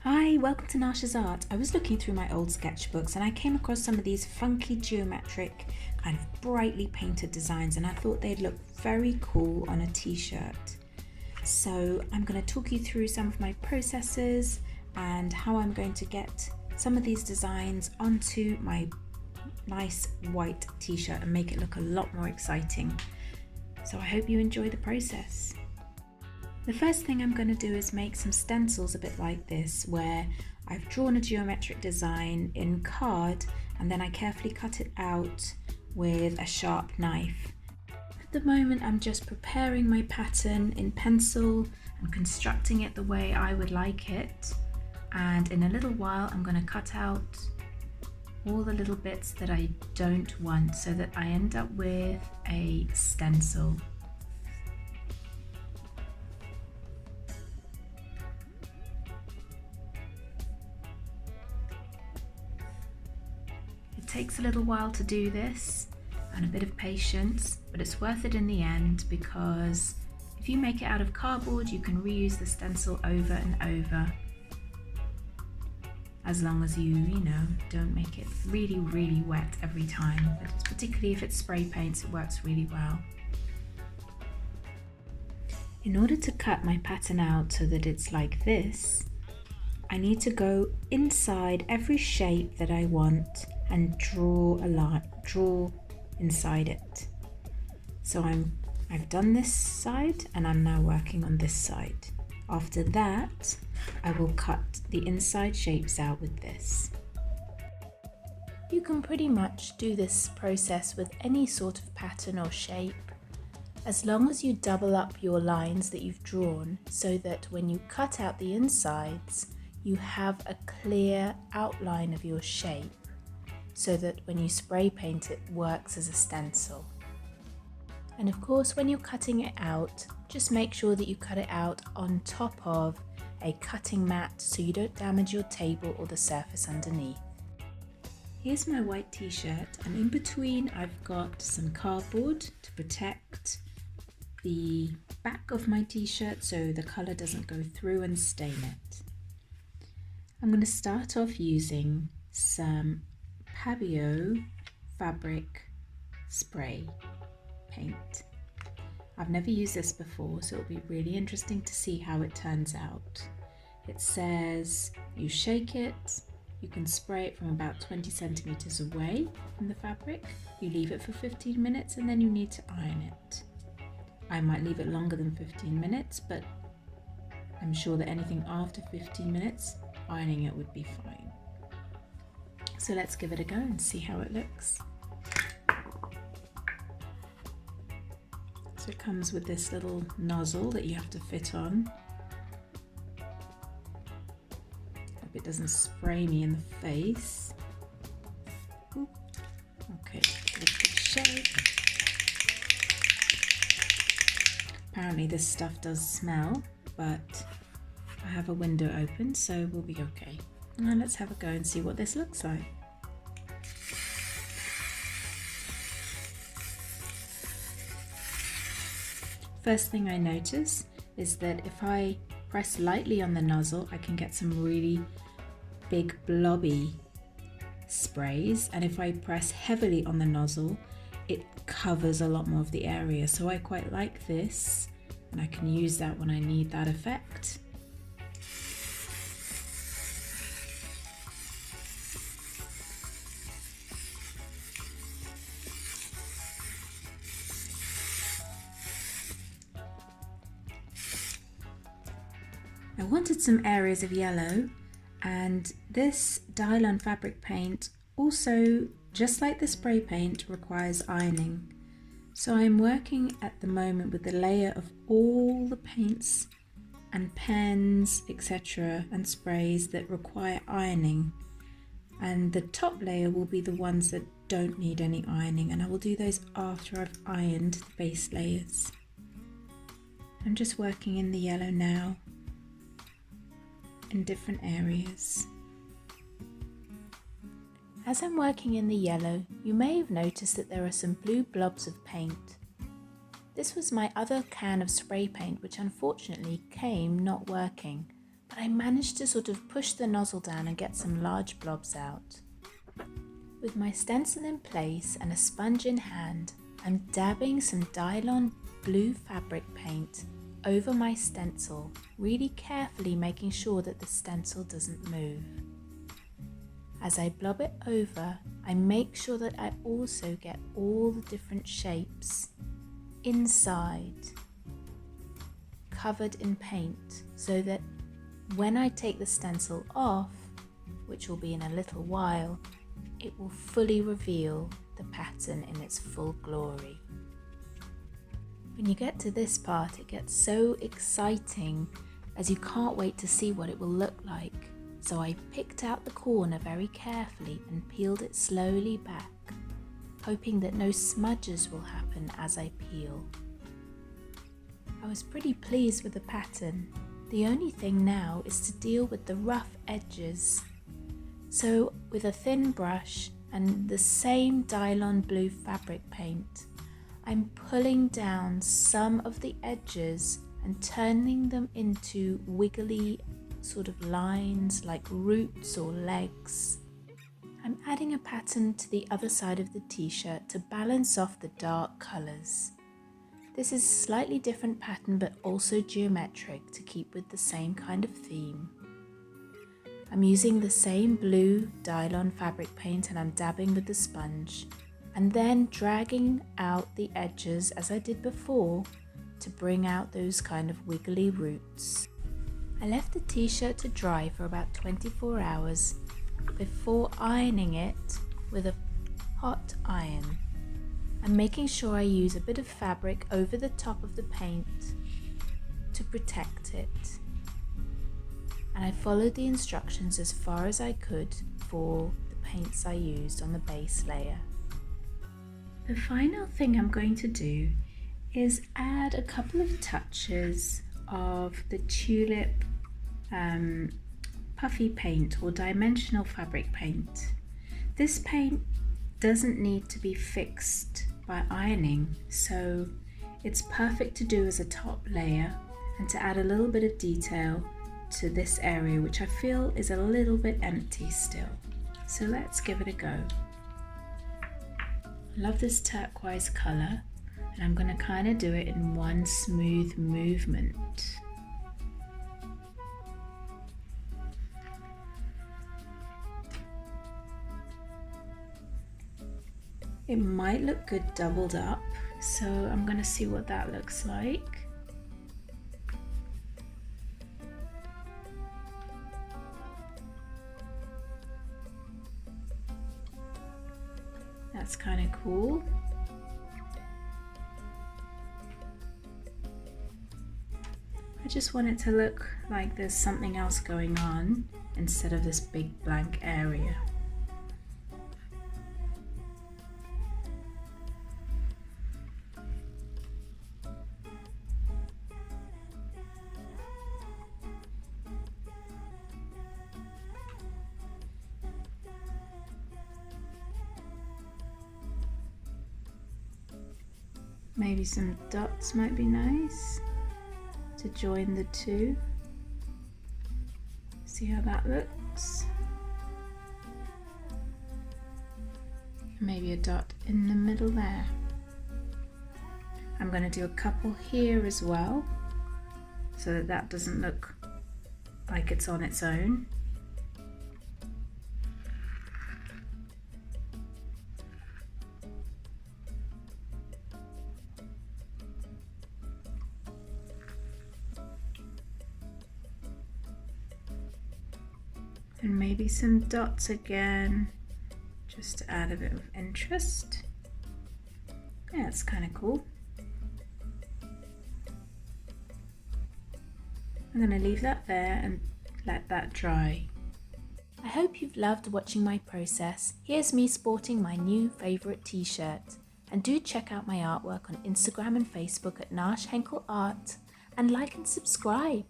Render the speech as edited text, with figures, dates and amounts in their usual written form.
Hi, welcome to Nasha's Art. I was looking through my old sketchbooks and I came across some of these funky geometric, kind of brightly painted designs, and I thought they'd look very cool on a t-shirt. So I'm going to talk you through some of my processes and how I'm going to get some of these designs onto my nice white t-shirt and make it look a lot more exciting. So I hope you enjoy the process. The first thing I'm going to do is make some stencils a bit like this, where I've drawn a geometric design in card and then I carefully cut it out with a sharp knife. At the moment I'm just preparing my pattern in pencil and constructing it the way I would like it, and in a little while I'm going to cut out all the little bits that I don't want so that I end up with a stencil. It takes a little while to do this and a bit of patience, but it's worth it in the end, because if you make it out of cardboard you can reuse the stencil over and over, as long as you don't make it really wet every time, but particularly if it's spray paints it works really well. In order to cut my pattern out so that it's like this, I need to go inside every shape that I want and draw a line, draw inside it. So I've done this side and I'm now working on this side. After that, I will cut the inside shapes out with this. You can pretty much do this process with any sort of pattern or shape, as long as you double up your lines that you've drawn so that when you cut out the insides, you have a clear outline of your shape, so that when you spray paint it works as a stencil. And of course, when you're cutting it out, just make sure that you cut it out on top of a cutting mat so you don't damage your table or the surface underneath. Here's my white t-shirt, and in between I've got some cardboard to protect the back of my t-shirt so the colour doesn't go through and stain it. I'm going to start off using some Pabio fabric spray paint. I've never used this before, so it'll be really interesting to see how it turns out. It says you shake it, you can spray it from about 20 centimeters away from the fabric, you leave it for 15 minutes and then you need to iron it. I might leave it longer than 15 minutes, but I'm sure that anything after 15 minutes, ironing it would be fine. So let's give it a go and see how it looks. So it comes with this little nozzle that you have to fit on. Hope it doesn't spray me in the face. Ooh. Okay, give it a quick shake. Apparently this stuff does smell, but I have a window open, so we'll be okay. Now let's have a go and see what this looks like. First thing I notice is that if I press lightly on the nozzle, I can get some really big blobby sprays, and if I press heavily on the nozzle, it covers a lot more of the area. So I quite like this, and I can use that when I need that effect. I wanted some areas of yellow, and this Dylon fabric paint also, just like the spray paint, requires ironing. So I'm working at the moment with the layer of all the paints and pens, etc. and sprays that require ironing, and the top layer will be the ones that don't need any ironing, and I will do those after I've ironed the base layers. I'm just working in the yellow now in different areas. As I'm working in the yellow, you may have noticed that there are some blue blobs of paint. This was my other can of spray paint, which unfortunately came not working, but I managed to sort of push the nozzle down and get some large blobs out. With my stencil in place and a sponge in hand, I'm dabbing some Dylon blue fabric paint over my stencil, really carefully making sure that the stencil doesn't move. As I blob it over, I make sure that I also get all the different shapes inside, covered in paint, so that when I take the stencil off, which will be in a little while, it will fully reveal the pattern in its full glory. When you get to this part, it gets so exciting as you can't wait to see what it will look like. So I picked out the corner very carefully and peeled it slowly back, hoping that no smudges will happen as I peel. I was pretty pleased with the pattern. The only thing now is to deal with the rough edges. So with a thin brush and the same Dylon blue fabric paint, I'm pulling down some of the edges and turning them into wiggly sort of lines like roots or legs. I'm adding a pattern to the other side of the t-shirt to balance off the dark colours. This is a slightly different pattern but also geometric to keep with the same kind of theme. I'm using the same blue Dylon fabric paint and I'm dabbing with the sponge and then dragging out the edges as I did before to bring out those kind of wiggly roots. I left the t-shirt to dry for about 24 hours before ironing it with a hot iron. I'm making sure I use a bit of fabric over the top of the paint to protect it. And I followed the instructions as far as I could for the paints I used on the base layer. The final thing I'm going to do is add a couple of touches of the tulip puffy paint or dimensional fabric paint. This paint doesn't need to be fixed by ironing, so it's perfect to do as a top layer and to add a little bit of detail to this area, which I feel is a little bit empty still. So let's give it a go. I love this turquoise color, and I'm going to kind of do it in one smooth movement. It might look good doubled up, so I'm going to see what that looks like. That's kind of cool. I just want it to look like there's something else going on instead of this big blank area. Maybe some dots might be nice to join the two. See how that looks? Maybe a dot in the middle there. I'm going to do a couple here as well, so that that doesn't look like it's on its own. And maybe some dots again, just to add a bit of interest. Yeah, it's kind of cool. I'm going to leave that there and let that dry. I hope you've loved watching my process. Here's me sporting my new favourite t-shirt. And do check out my artwork on Instagram and Facebook at Nash Henkel Art, and like and subscribe.